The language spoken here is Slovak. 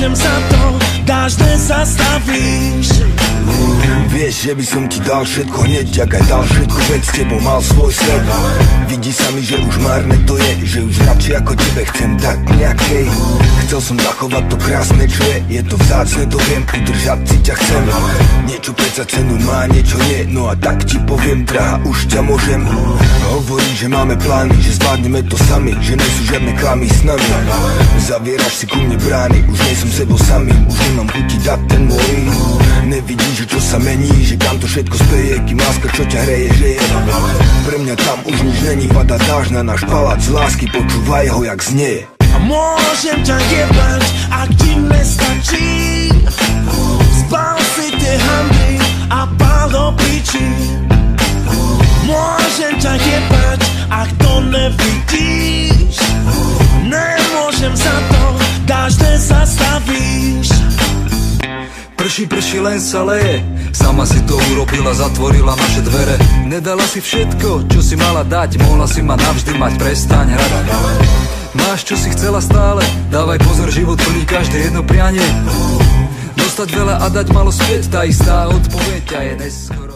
Nemôžem za to, dáš nezastavíš. Vieš, že by som ti dal všetko hneď, jak aj dal všetko, veď s tebou mal svoj svet. Vidí sa mi, že už márne to je, že už radšej ako tebe chcem dať nejakej. Chcel som zachovať to krásne, čo je to vzácne, to viem, udržať si ťa chcem. Niečo predsa cenu má, niečo nie, no a tak ti poviem, drahá, už ťa môžem. Hovorí, že máme plány, že zvládneme to sami, že nie sú žiadne klamy s nami. Zavieraš si ku mne brány, už nie som sebou samým, už nemám chuti dať ten môj. Nevidíš, že čo sa mení, že kam to všetko speje, kým láska, čo ťa hreje, že je. Pre mňa tam už nič není, pada dáš na náš palác z lásky, počúvaj ho, jak znieje. A môžem ťa jebať, ak ti nestačí. Zbav si tie hanby a pál do piči. Môžem ťa jebať, ak to nevidíš. Nemôžem za to, dáš nezastavíš. Prší, len sa leje. Sama si to urobila, zatvorila naše dvere. Nedala si všetko, čo si mala dať. Mohla si ma navždy mať, prestaň hrať. Máš, čo si chcela stále. Dávaj pozor, život plní každé jedno prianie. Dostať veľa a dať malo späť, tá istá odpoveď a je neskoro.